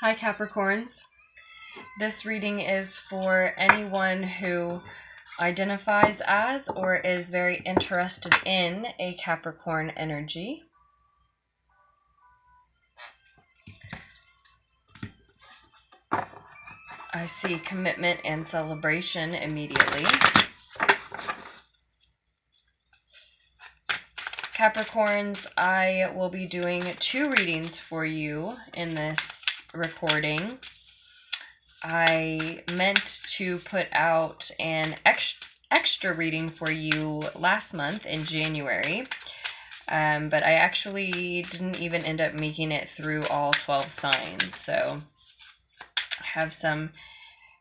Hi Capricorns. This reading is for anyone who identifies as or is very interested in a Capricorn energy. I see commitment and celebration immediately. Capricorns, I will be doing 2 readings for you in this recording. I meant to put out an extra reading for you last month in January, but I actually didn't even end up making it through all 12 signs, so I have some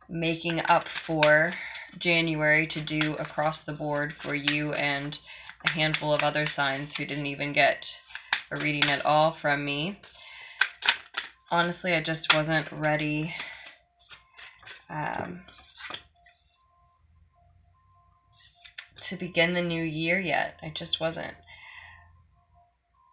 making up for January to do across the board for you and a handful of other signs who didn't even get a reading at all from me. Honestly, I just wasn't ready to begin the new year yet. I just wasn't.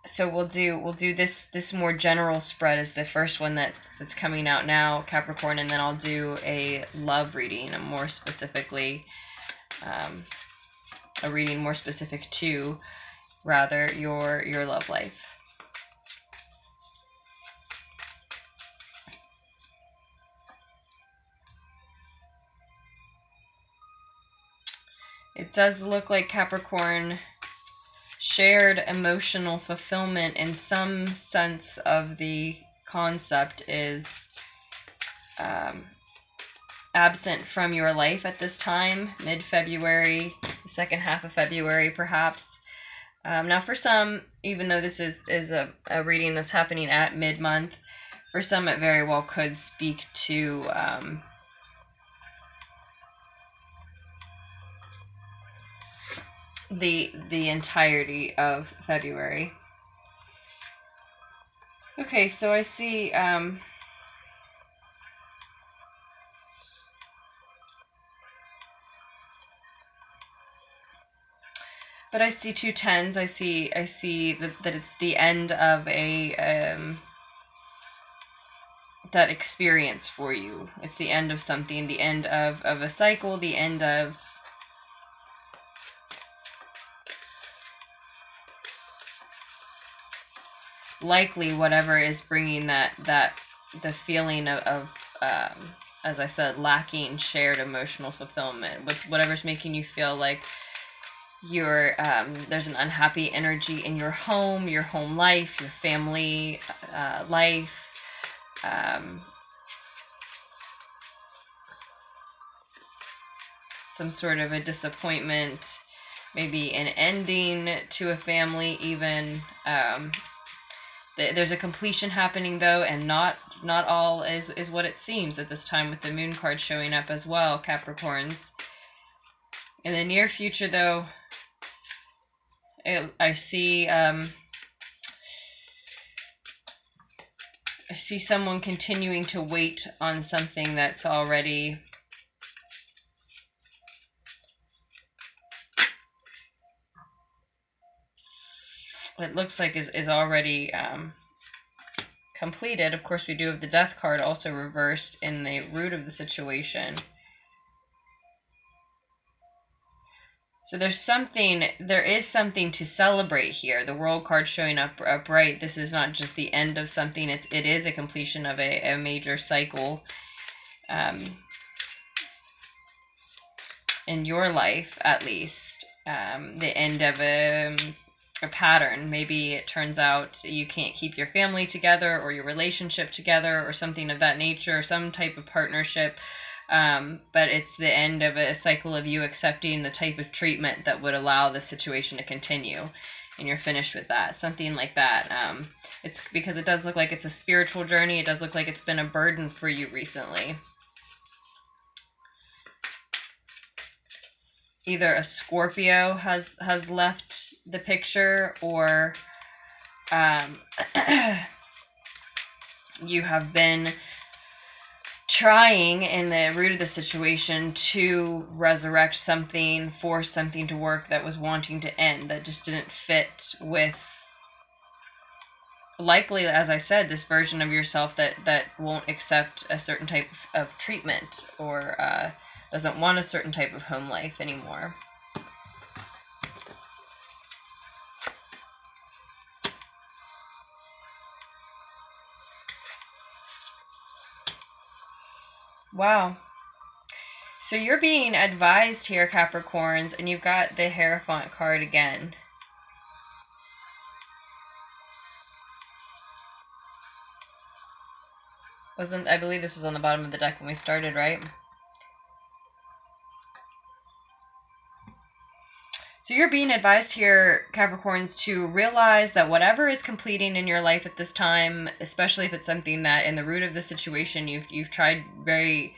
So we'll do this more general spread as the first one that's coming out now, Capricorn, and then I'll do a love reading, a more specifically a reading more specific to rather your love life. It does look like Capricorn shared emotional fulfillment in some sense of the concept is absent from your life at this time, mid-February, the second half of February perhaps. Now for some, even though this is a reading that's happening at mid-month, for some it very well could speak to the entirety of February. Okay, so I see but I see 2 10s. I see that it's the end of a that experience for you. It's the end of something, the end of a cycle, the end of likely whatever is bringing that the feeling of as I said, lacking shared emotional fulfillment, with whatever's making you feel like you're there's an unhappy energy in your home life, your family life, some sort of a disappointment, maybe an ending to a family even. There's a completion happening though, and not all is what it seems at this time, with the moon card showing up as well, Capricorns. In the near future though, I see someone continuing to wait on something that's already it looks like is already completed. Of course, we do have the Death card also reversed in the root of the situation. So there is something to celebrate here. The World card showing up upright. This is not just the end of something. It is a completion of a major cycle in your life, at least. The end of a pattern. Maybe it turns out you can't keep your family together or your relationship together or something of that nature, some type of partnership. But it's the end of a cycle of you accepting the type of treatment that would allow the situation to continue, and you're finished with that. Something like that. It's because it does look like it's a spiritual journey. It does look like it's been a burden for you recently. Either a Scorpio has left the picture, or you have been trying in the root of the situation to resurrect something, force something to work that was wanting to end, that just didn't fit with likely, as I said, this version of yourself that won't accept a certain type of treatment, or doesn't want a certain type of home life anymore. Wow. So you're being advised here, Capricorns, and you've got the Hierophant card again. I believe this was on the bottom of the deck when we started, right? So you're being advised here, Capricorns, to realize that whatever is completing in your life at this time, especially if it's something that in the root of the situation you've tried very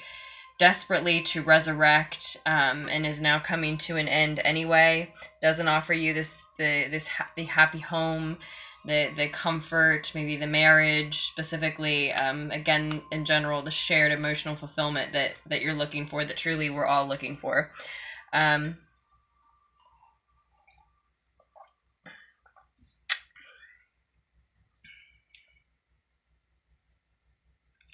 desperately to resurrect, and is now coming to an end anyway, doesn't offer you the happy home, the comfort, maybe the marriage specifically, again, in general, the shared emotional fulfillment that you're looking for, that truly we're all looking for.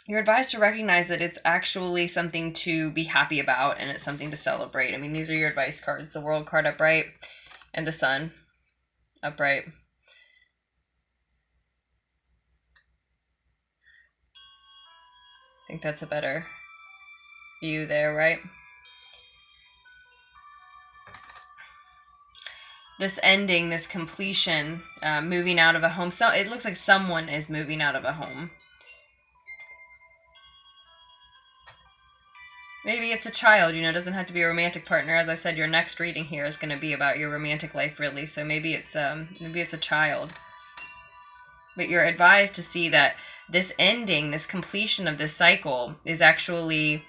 You're advised to recognize that it's actually something to be happy about, and it's something to celebrate. I mean, these are your advice cards. The World card upright and the Sun upright. I think that's a better view there, right? This ending, this completion, moving out of a home. So it looks like someone is moving out of a home. Maybe it's a child, it doesn't have to be a romantic partner. As I said, your next reading here is going to be about your romantic life, really. So maybe it's a child. But you're advised to see that this ending, this completion of this cycle, is actually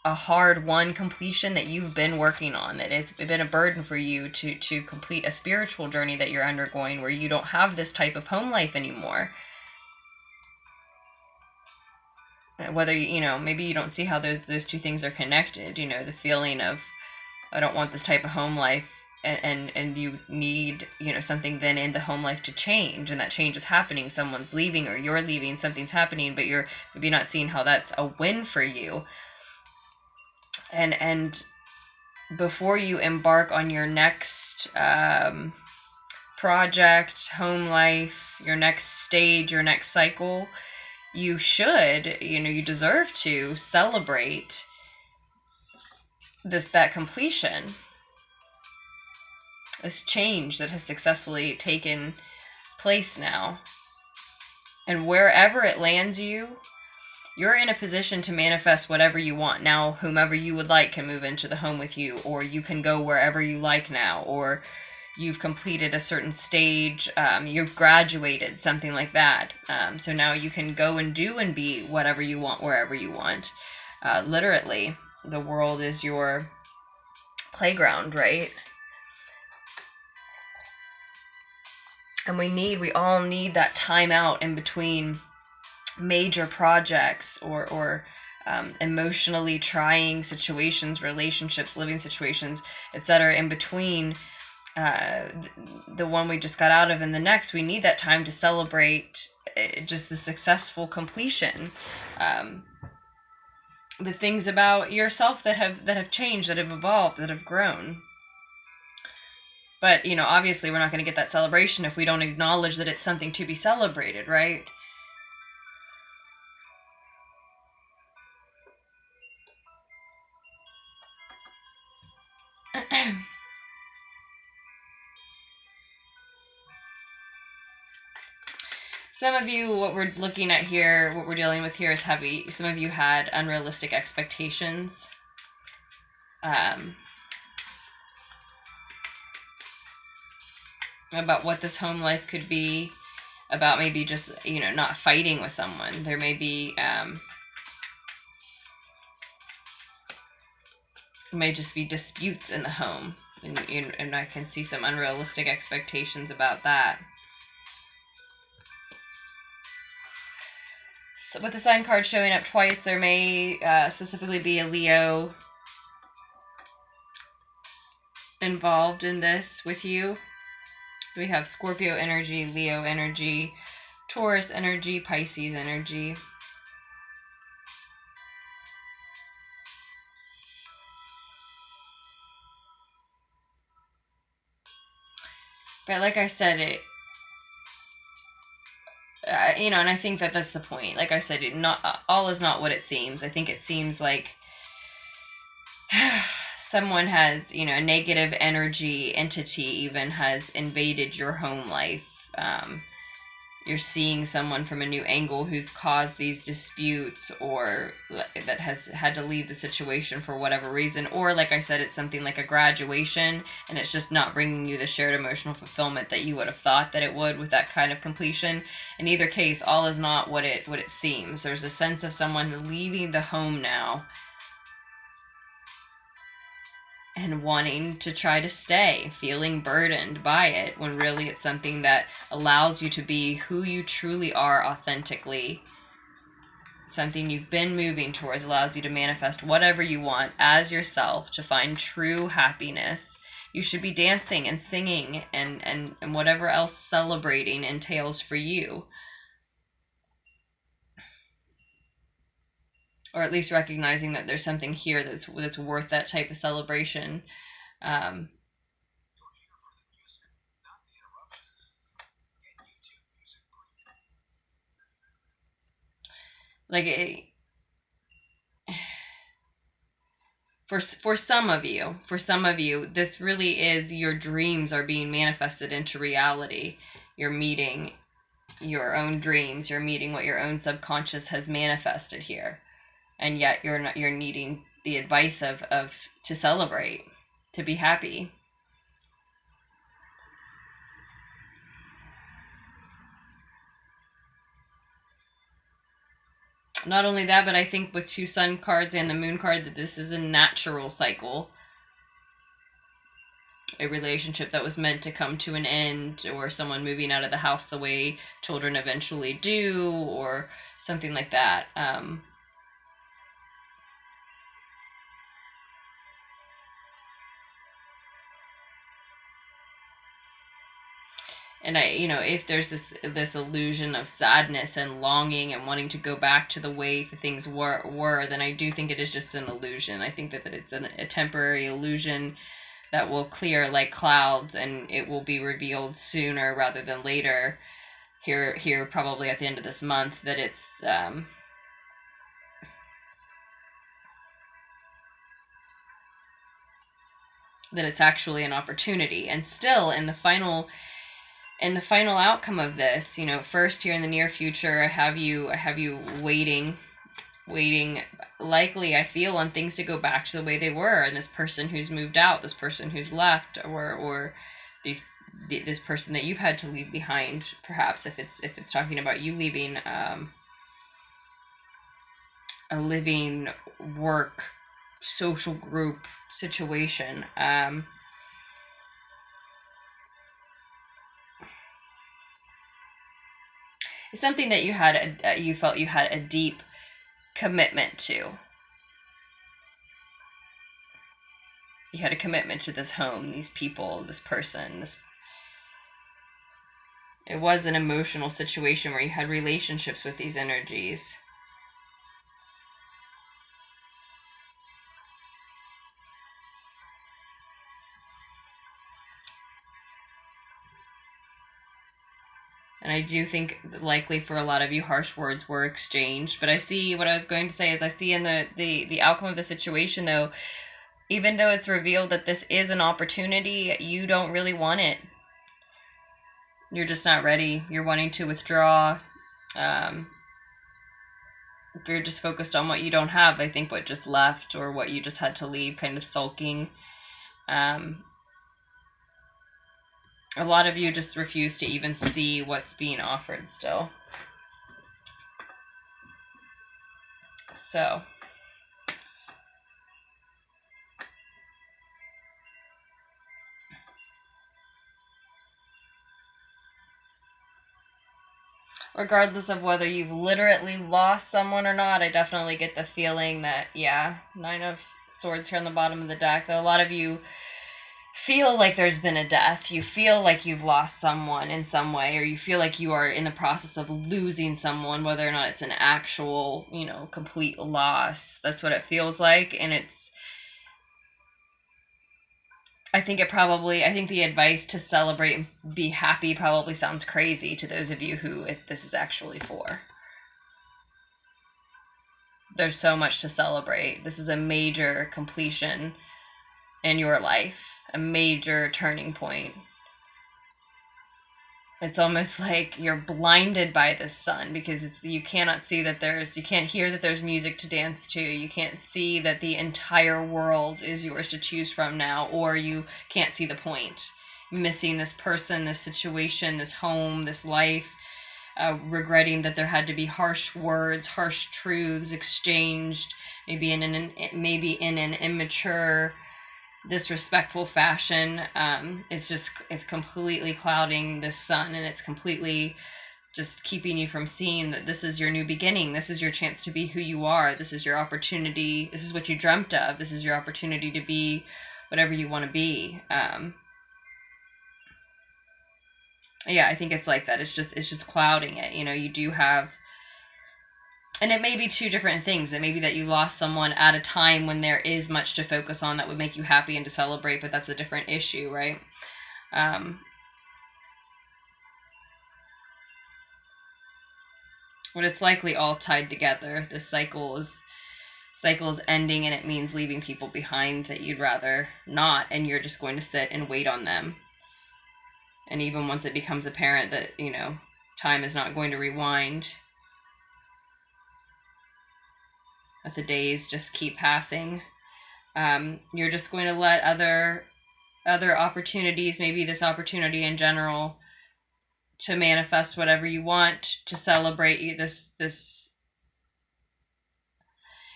a hard-won completion that you've been working on. That it's been a burden for you to complete a spiritual journey that you're undergoing, where you don't have this type of home life anymore. Whether maybe you don't see how those two things are connected. The feeling of, I don't want this type of home life, and you need something then in the home life to change, and that change is happening. Someone's leaving, or you're leaving. Something's happening, but you're maybe not seeing how that's a win for you. And before you embark on your next project, home life, your next stage, your next cycle, you should, you deserve to celebrate that completion, this change that has successfully taken place now. And wherever it lands you, you're in a position to manifest whatever you want. Now, whomever you would like can move into the home with you, or you can go wherever you like now, or you've completed a certain stage, you've graduated, something like that. So now you can go and do and be whatever you want, wherever you want. Literally, the world is your playground, right? And we all need that time out in between major projects or emotionally trying situations, relationships, living situations, etc. In between the one we just got out of and the next, we need that time to celebrate just the successful completion, the things about yourself that have changed, that have evolved, that have grown. But obviously we're not going to get that celebration if we don't acknowledge that it's something to be celebrated, right? Some of you, what we're looking at here, what we're dealing with here is heavy. Some of you had unrealistic expectations. About what this home life could be, about maybe just, not fighting with someone. There may be, may just be disputes in the home. And I can see some unrealistic expectations about that. So with the sign card showing up twice, there may specifically be a Leo involved in this with you. We have Scorpio energy, Leo energy Taurus energy, Pisces energy. But like I said, you know, and I think that that's the point. Like I said, not all is not what it seems. I think it seems like someone has, you know, a negative energy entity even has invaded your home life. You're seeing someone from a new angle who's caused these disputes, or that has had to leave the situation for whatever reason. Or like I said, it's something like a graduation, and it's just not bringing you the shared emotional fulfillment that you would have thought that it would with that kind of completion. In either case, all is not what it seems. There's a sense of someone leaving the home now and wanting to try to stay, feeling burdened by it, when really it's something that allows you to be who you truly are authentically. Something you've been moving towards, allows you to manifest whatever you want as yourself, to find true happiness. You should be dancing and singing and whatever else celebrating entails for you. Or at least recognizing that there's something here that's worth that type of celebration. For some of you, this really is, your dreams are being manifested into reality. You're meeting your own dreams. You're meeting what your own subconscious has manifested here. And yet you're needing the advice of to celebrate, to be happy. Not only that, but I think with 2 sun cards and the moon card, that this is a natural cycle. A relationship that was meant to come to an end, or someone moving out of the house the way children eventually do, or something like that. And if there's this illusion of sadness and longing and wanting to go back to the way things were, then I do think it is just an illusion. I think that it's a temporary illusion that will clear like clouds, and it will be revealed sooner rather than later. Here probably at the end of this month, that it's actually an opportunity. And still in the final outcome of this, first here in the near future, I have you waiting, likely, I feel, on things to go back to the way they were, and this person who's moved out, this person who's left, or this person that you've had to leave behind, perhaps, if it's talking about you leaving a living work social group situation. It's something that you felt you had a deep commitment to. You had a commitment to this home, these people, this person. It was an emotional situation where you had relationships with these energies. And I do think likely for a lot of you, harsh words were exchanged. But I see, what I was going to say is, I see in the outcome of the situation, though, even though it's revealed that this is an opportunity, you don't really want it. You're just not ready. You're wanting to withdraw. You're just focused on what you don't have. I think what just left, or what you just had to leave, kind of sulking. A lot of you just refuse to even see what's being offered still. So, regardless of whether you've literally lost someone or not, I definitely get the feeling that, yeah, 9 of Swords here on the bottom of the deck, that a lot of you feel like there's been a death, you feel like you've lost someone in some way, or you feel like you are in the process of losing someone, whether or not it's an actual, you know, complete loss. That's what it feels like. And I think the advice to celebrate and be happy probably sounds crazy to those of you who this is actually for. There's so much to celebrate. This is a major completion in your life, a major turning point. It's almost like you're blinded by the sun, because you cannot see that you can't hear that there's music to dance to. You can't see that the entire world is yours to choose from now, or you can't see the point. Missing this person, this situation, this home, this life, regretting that there had to be harsh words, harsh truths exchanged, maybe in an immature, disrespectful fashion. It's completely clouding the sun, and it's completely just keeping you from seeing that this is your new beginning. This is your chance to be who you are. This is your opportunity. This is what you dreamt of. This is your opportunity to be whatever you want to be. Yeah, I think it's like that. It's just clouding it. You know, you do have, and it may be two different things. It may be that you lost someone at a time when there is much to focus on that would make you happy and to celebrate, but that's a different issue, right? But it's likely all tied together. This cycle is ending, and it means leaving people behind that you'd rather not, and you're just going to sit and wait on them. And even once it becomes apparent that, you know, time is not going to rewind, that the days just keep passing, you're just going to let other opportunities, maybe this opportunity in general, to manifest whatever you want, to celebrate this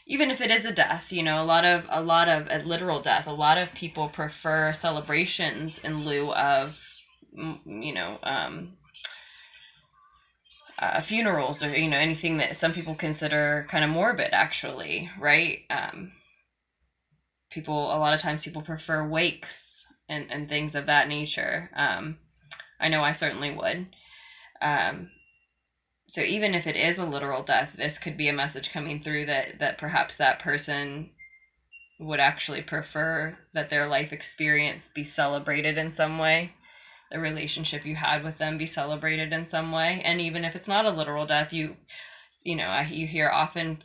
even if it is a death. You know, a lot of a literal death. A lot of people prefer celebrations in lieu of, you know, funerals, or, you know, anything that some people consider kind of morbid, actually, right? A lot of times people prefer wakes and things of that nature. I know I certainly would. So even if it is a literal death, this could be a message coming through that perhaps that person would actually prefer that their life experience be celebrated in some way. The relationship you had with them be celebrated in some way. And even if it's not a literal death, you often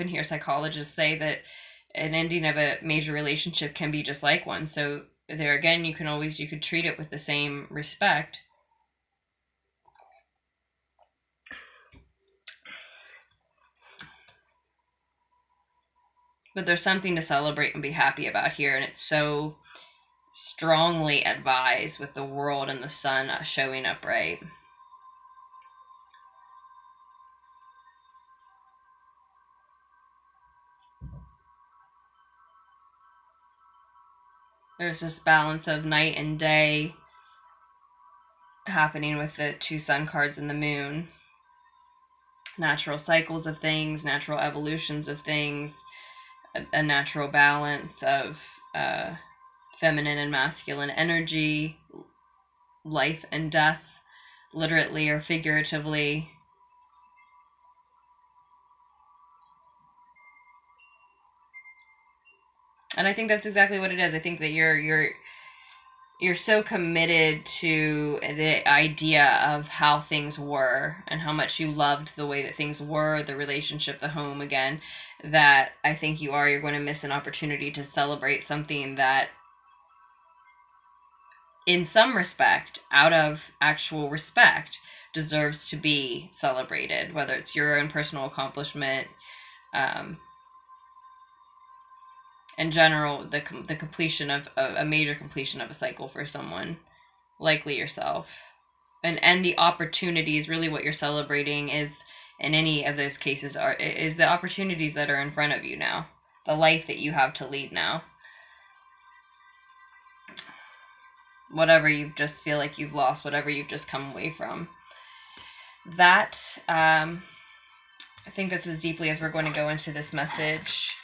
hear psychologists say that an ending of a major relationship can be just like one. So there again, you could treat it with the same respect. But there's something to celebrate and be happy about here, and it's so strongly advised with the world and the sun showing up right. There's this balance of night and day happening with the two sun cards and the moon. Natural cycles of things, natural evolutions of things, a natural balance of feminine and masculine energy, life and death, literally or figuratively. And I think that's exactly what it is. I think that you're so committed to the idea of how things were and how much you loved the way that things were, the relationship, the home again, that I think you're going to miss an opportunity to celebrate something that, in some respect, out of actual respect, deserves to be celebrated, whether it's your own personal accomplishment, in general, the completion of a major completion of a cycle for someone, likely yourself, and the opportunities. Really, what you're celebrating is, in any of those cases, is the opportunities that are in front of you now, the life that you have to lead now. Whatever you just feel like you've lost, whatever you've just come away from. That, I think that's as deeply as we're going to go into this message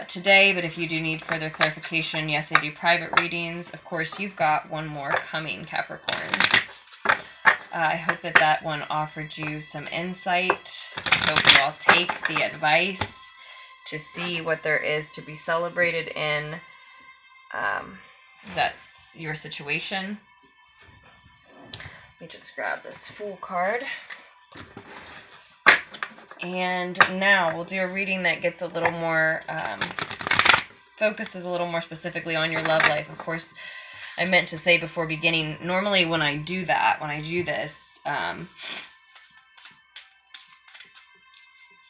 today, but if you do need further clarification, yes, I do private readings. Of course, you've got one more coming, Capricorns. I hope that that one offered you some insight. I hope you all take the advice to see what there is to be celebrated in that's your situation. Let me just grab this Fool card. And now we'll do a reading that gets a little more, focuses a little more specifically on your love life. Of course, I meant to say before beginning, normally when I do this,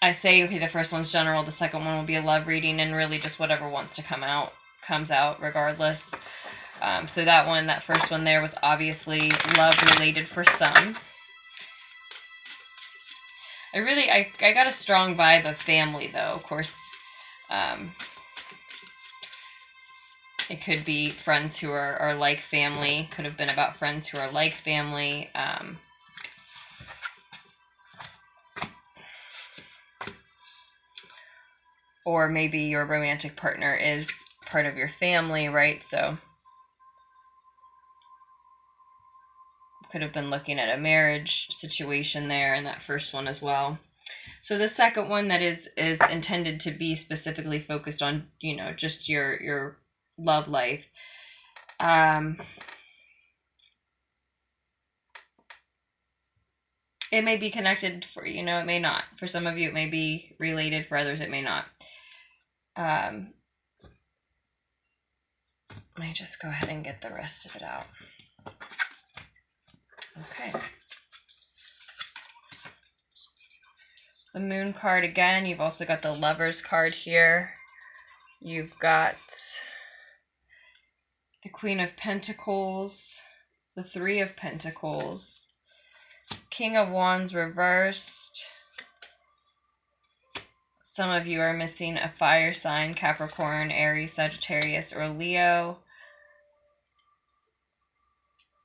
I say, okay, the first one's general, the second one will be a love reading, and really just whatever wants to come out, comes out regardless. So that first one there was obviously love related for some. I got a strong vibe of family, though. Of course, it could be friends who are like family. Could have been about friends who are like family. Or maybe your romantic partner is part of your family, right? So could have been looking at a marriage situation there in that first one as well. So the second one that is intended to be specifically focused on, you know, just your love life. It may be connected for, you know, it may not. For some of you, it may be related. For others, it may not. Let me just go ahead and get the rest of it out. Okay. The Moon card again. You've also got the Lovers card here. You've got the Queen of Pentacles, the Three of Pentacles, King of Wands reversed. Some of you are missing a fire sign, Capricorn, Aries, Sagittarius, or Leo.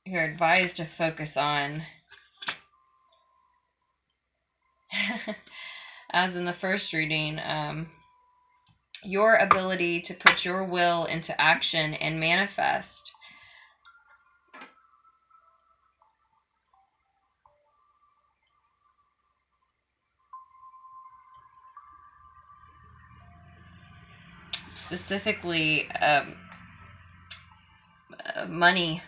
You're advised to focus on, as in the first reading, your ability to put your will into action and manifest. Specifically, money.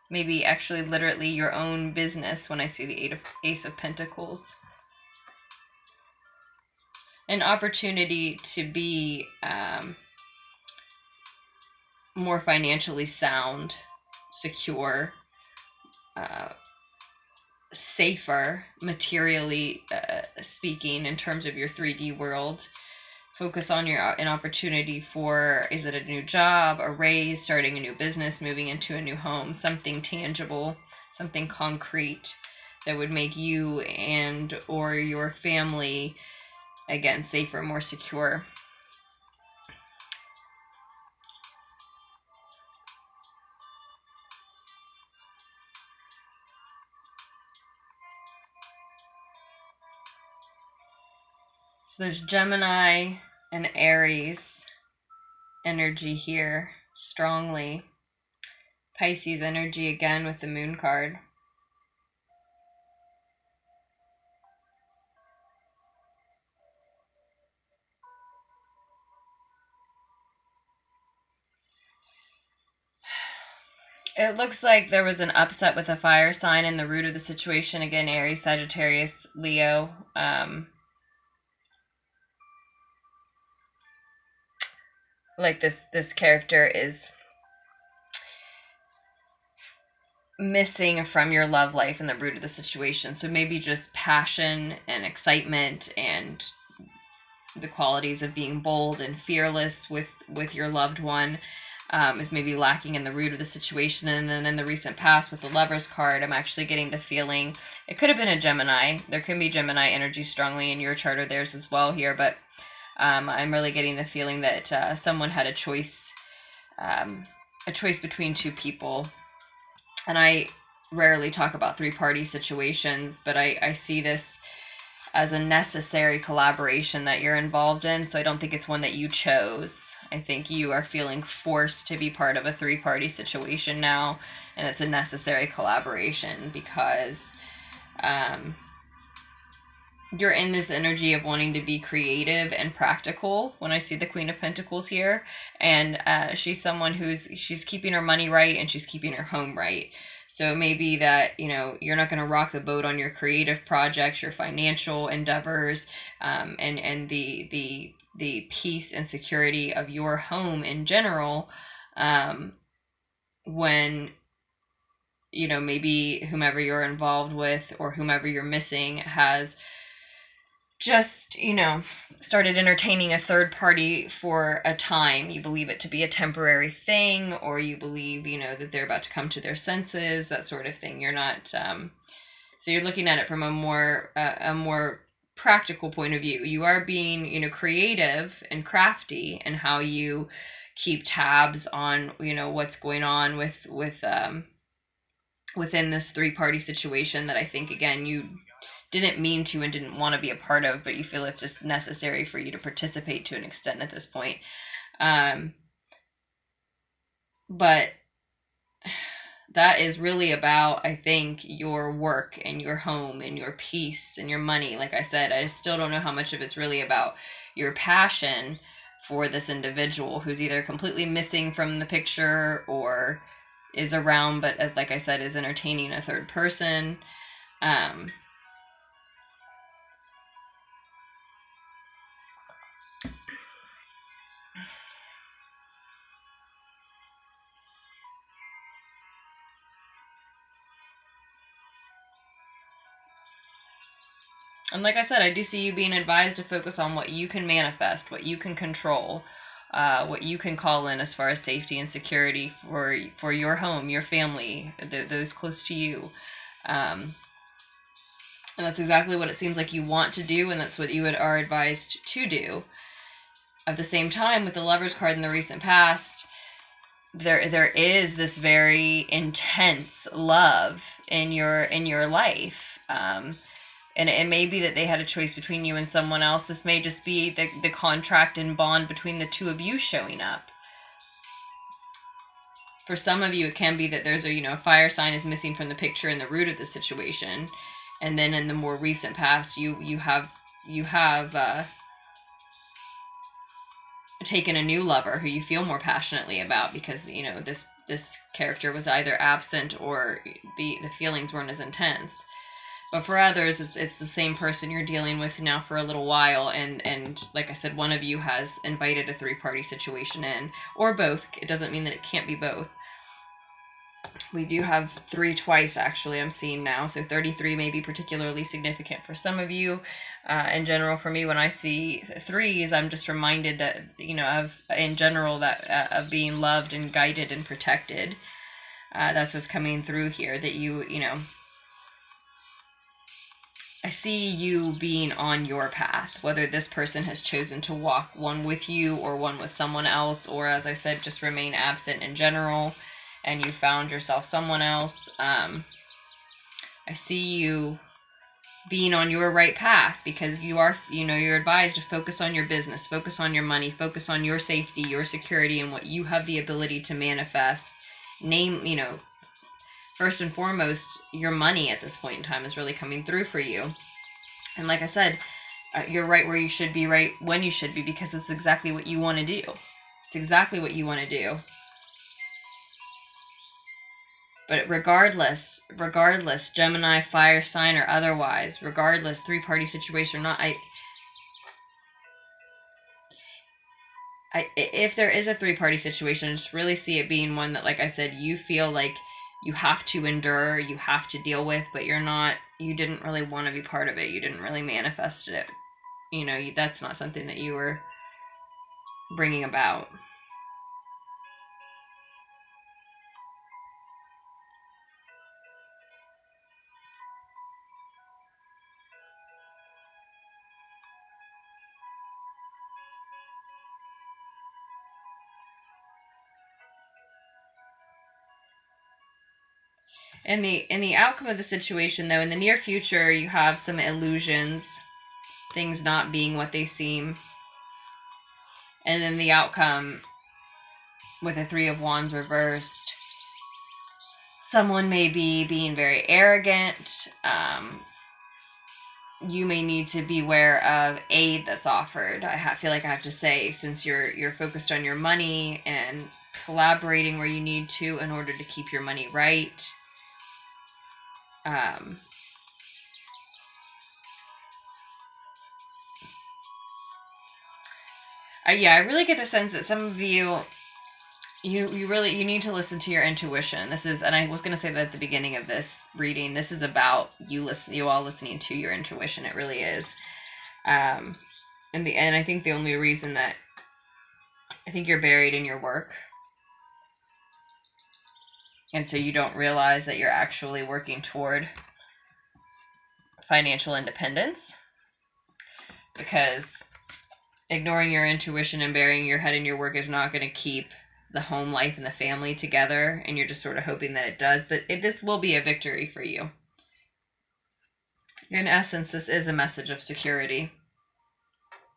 Maybe actually literally your own business when I see the Ace of Pentacles. An opportunity to be more financially sound, secure, safer, materially speaking, in terms of your 3D world. Focus on an opportunity for, is it a new job, a raise, starting a new business, moving into a new home, something tangible, something concrete that would make you and or your family, again, safer, more secure. So there's Gemini and Aries energy here strongly. Pisces energy again with the Moon card. It looks like there was an upset with a fire sign in the root of the situation. Again, Aries, Sagittarius, Leo. Like this character is missing from your love life in the root of the situation. So maybe just passion and excitement and the qualities of being bold and fearless with your loved one is maybe lacking in the root of the situation. And then in the recent past with the Lovers card, I'm actually getting the feeling it could have been a Gemini. There can be Gemini energy strongly in your chart or theirs as well here, but I'm really getting the feeling that someone had a choice between two people. And I rarely talk about three-party situations, but I see this as a necessary collaboration that you're involved in. So I don't think it's one that you chose. I think you are feeling forced to be part of a three-party situation now, and it's a necessary collaboration because you're in this energy of wanting to be creative and practical when I see the Queen of Pentacles here. And she's someone she's keeping her money right and she's keeping her home right. So maybe that, you know, you're not going to rock the boat on your creative projects, your financial endeavors, and the peace and security of your home in general, when, you know, maybe whomever you're involved with or whomever you're missing has just, you know, started entertaining a third party for a time. You believe it to be a temporary thing, or you believe, you know, that they're about to come to their senses, that sort of thing. You're not, so you're looking at it from a more practical point of view. You are being, you know, creative and crafty in how you keep tabs on, you know, what's going on within this three-party situation that I think, again, you didn't mean to and didn't want to be a part of, but you feel it's just necessary for you to participate to an extent at this point. But that is really about, I think, your work and your home and your peace and your money. Like I said, I still don't know how much of it's really about your passion for this individual who's either completely missing from the picture or is around, but as like I said, is entertaining a third person. And like I said, I do see you being advised to focus on what you can manifest, what you can control, what you can call in as far as safety and security for your home, your family, those close to you. And that's exactly what it seems like you want to do, and that's what you are advised to do. At the same time, with the Lovers card in the recent past, there is this very intense love in your life. And it may be that they had a choice between you and someone else. This may just be the contract and bond between the two of you showing up. For some of you, it can be that there's a fire sign is missing from the picture in the root of the situation. And then in the more recent past, you have taken a new lover who you feel more passionately about because, you know, this character was either absent or the feelings weren't as intense. But for others, it's the same person you're dealing with now for a little while, and like I said, one of you has invited a three-party situation in, or both. It doesn't mean that it can't be both. We do have 3 twice, actually, I'm seeing now, so 33 may be particularly significant for some of you. In general, for me, when I see 3s, I'm just reminded that, you know, in general, that of being loved and guided and protected. That's what's coming through here, that you know, I see you being on your path, whether this person has chosen to walk one with you or one with someone else, or as I said, just remain absent in general, and you found yourself someone else. I see you being on your right path because you're advised to focus on your business, focus on your money, focus on your safety, your security, and what you have the ability to manifest. First and foremost, your money at this point in time is really coming through for you. And like I said, you're right where you should be, right when you should be, because it's exactly what you want to do. It's exactly what you want to do. But regardless, Gemini, fire sign, or otherwise, regardless, three-party situation or not, if there is a three-party situation, I just really see it being one that, like I said, you feel like you have to endure, you have to deal with, but you didn't really want to be part of it. You didn't really manifest it. You know, that's not something that you were bringing about. In the outcome of the situation, though, in the near future, you have some illusions things not being what they seem. And then the outcome with the Three of Wands reversed. Someone may be being very arrogant. You may need to beware of aid that's offered. I feel like I have to say, since you're focused on your money and collaborating where you need to in order to keep your money right. Yeah, I really get the sense that some of you need to listen to your intuition. This is, and I was going to say that at the beginning of this reading, this is about you all listening to your intuition. It really is. In the end, I think the only reason that I think you're buried in your work. And so you don't realize that you're actually working toward financial independence, because ignoring your intuition and burying your head in your work is not going to keep the home life and the family together, and you're just sort of hoping that it does. But this will be a victory for you. In essence, this is a message of security.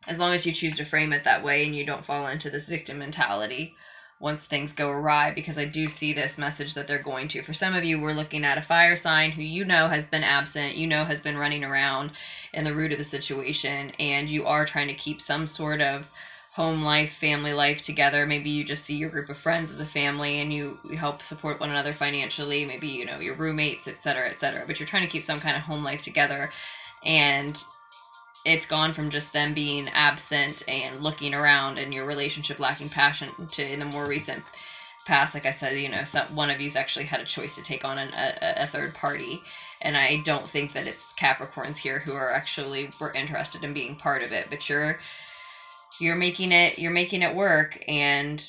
As long as you choose to frame it that way and you don't fall into this victim mentality once things go awry, because I do see this message that they're going to. For some of you, we're looking at a fire sign who has been absent, has been running around in the root of the situation, and you are trying to keep some sort of home life, family life together. Maybe you just see your group of friends as a family and you help support one another financially. Maybe, your roommates, etc., etc. But you're trying to keep some kind of home life together, and it's gone from just them being absent and looking around and your relationship lacking passion to, in the more recent past, like I said, one of you's actually had a choice to take on a third party. And I don't think that it's Capricorns here who were interested in being part of it, but you're making it work. And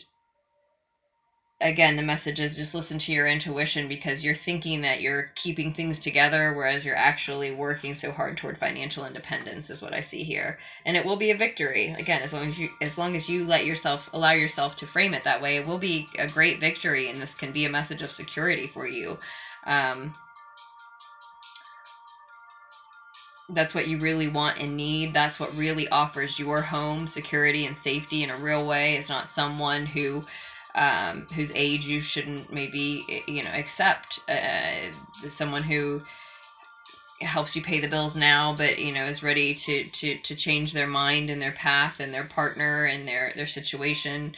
again, the message is just listen to your intuition, because you're thinking that you're keeping things together, whereas you're actually working so hard toward financial independence is what I see here. And it will be a victory. Again, as long as you allow yourself to frame it that way, it will be a great victory, and this can be a message of security for you. That's what you really want and need. That's what really offers your home security and safety in a real way. It's not someone whose age you shouldn't maybe accept. Someone who helps you pay the bills now, but is ready to change their mind and their path and their partner and their situation.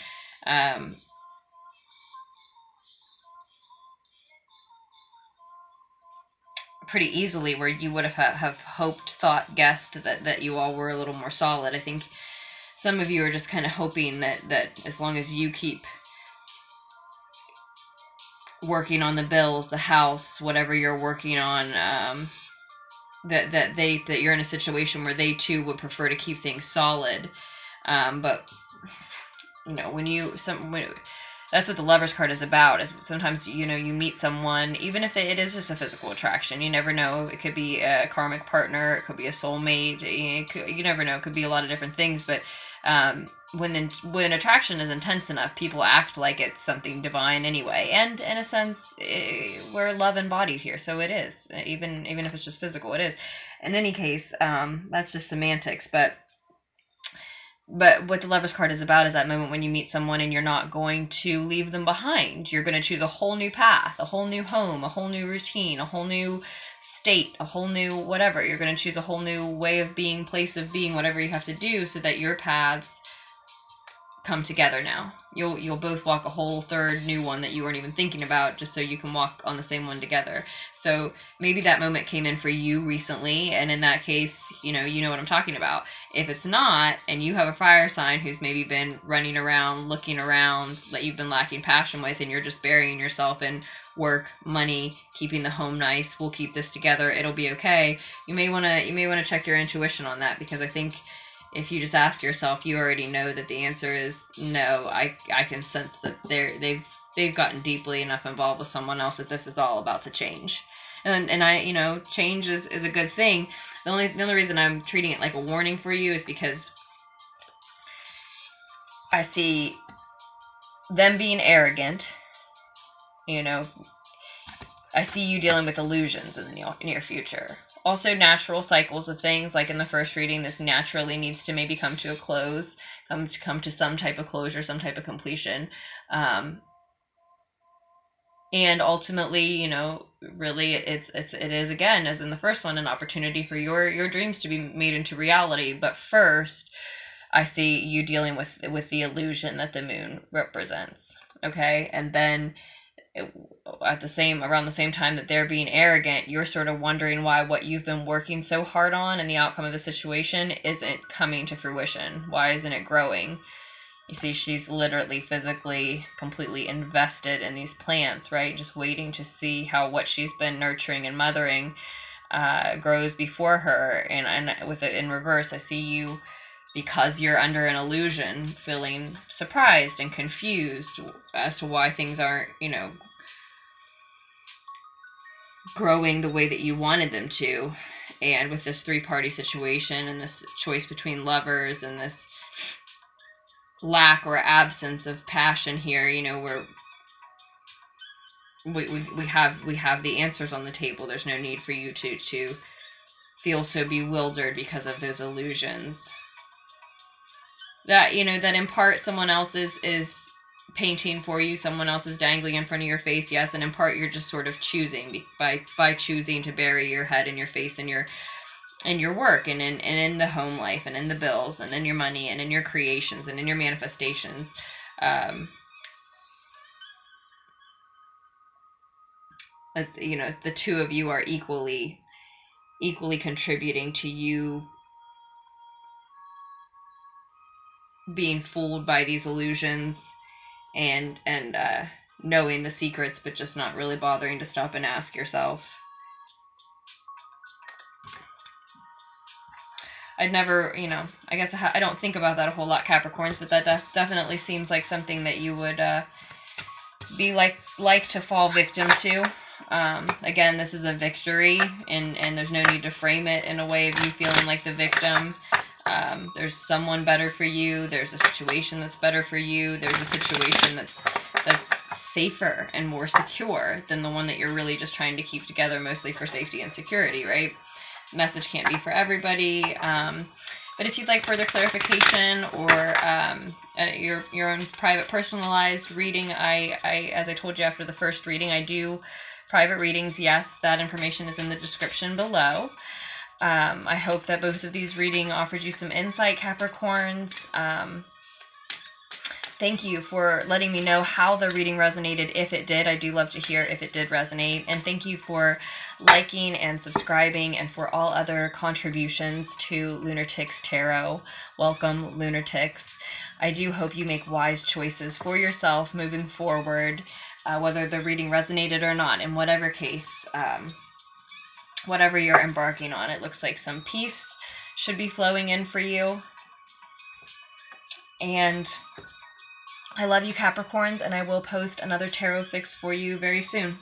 Pretty easily, where you would have thought, guessed that you all were a little more solid. I think some of you are just kind of hoping that as long as you keep working on the bills, the house, whatever you're working on, that you're in a situation where they too would prefer to keep things solid. But that's what the Lover's card is about. Is sometimes you meet someone, even if it is just a physical attraction. You never know. It could be a karmic partner. It could be a soulmate. You never know. It could be a lot of different things. But when attraction is intense enough, people act like it's something divine anyway. And in a sense, we're love embodied here, so it is. Even if it's just physical, it is. In any case, that's just semantics. But what the Lover's card is about is that moment when you meet someone and you're not going to leave them behind. You're going to choose a whole new path, a whole new home, a whole new routine, a whole new state, a whole new whatever. You're going to choose a whole new way of being, place of being, whatever you have to do, so that your paths come together now. You'll both walk a whole third new one that you weren't even thinking about, just so you can walk on the same one together. So maybe that moment came in for you recently, and in that case, you know what I'm talking about. If it's not, and you have a fire sign who's maybe been running around, looking around, that you've been lacking passion with, and you're just burying yourself in work, money, keeping the home nice, we'll keep this together, it'll be okay. You may want to check your intuition on that, because I think if you just ask yourself, you already know that the answer is no. I can sense that they've gotten deeply enough involved with someone else that this is all about to change. And I, change is a good thing. The only reason I'm treating it like a warning for you is because I see them being arrogant. I see you dealing with illusions in the near future. also natural cycles of things. Like in the first reading, this naturally needs to maybe come to a close, come to some type of closure, some type of completion. And ultimately, you know, really it is, again, as in the first one, an opportunity for your dreams to be made into reality. But first, I see you dealing with the illusion that the moon represents. Okay. And then around the same time that they're being arrogant, you're sort of wondering why what you've been working so hard on and the outcome of the situation isn't coming to fruition. Why isn't it growing? You see, she's literally physically completely invested in these plants, right? Just waiting to see how what she's been nurturing and mothering grows before her. And with it in reverse, I see you, because you're under an illusion, feeling surprised and confused as to why things aren't, you know, growing the way that you wanted them to. And with this three-party situation and this choice between lovers and this lack or absence of passion here, you know, where we have the answers on the table. There's no need for you to feel so bewildered because of those illusions. That, you know, that in part someone else is painting for you, someone else is dangling in front of your face, yes, and in part you're just sort of choosing by choosing to bury your head in your face and your work and in the home life and in the bills and in your money and in your creations and in your manifestations. It's, you know, the two of you are equally contributing to you being fooled by these illusions and knowing the secrets, but just not really bothering to stop and ask yourself. I'd never, you know, I guess I don't think about that a whole lot, Capricorns, but that definitely seems like something that you would be like to fall victim to. Again, this is a victory, and there's no need to frame it in a way of you feeling like the victim. There's someone better for you. There's a situation that's better for you. There's a situation that's safer and more secure than the one that you're really just trying to keep together, mostly for safety and security, right? Message can't be for everybody. But if you'd like further clarification or your own private personalized reading, I as I told you after the first reading, I do private readings. Yes, that information is in the description below. I hope that both of these readings offered you some insight, Capricorns. Thank you for letting me know how the reading resonated, if it did. I do love to hear if it did resonate. And thank you for liking and subscribing and for all other contributions to Lunarticks Tarot. Welcome, Lunarticks. I do hope you make wise choices for yourself moving forward, whether the reading resonated or not. In whatever case, whatever you're embarking on, it looks like some peace should be flowing in for you. And I love you, Capricorns, and I will post another tarot fix for you very soon.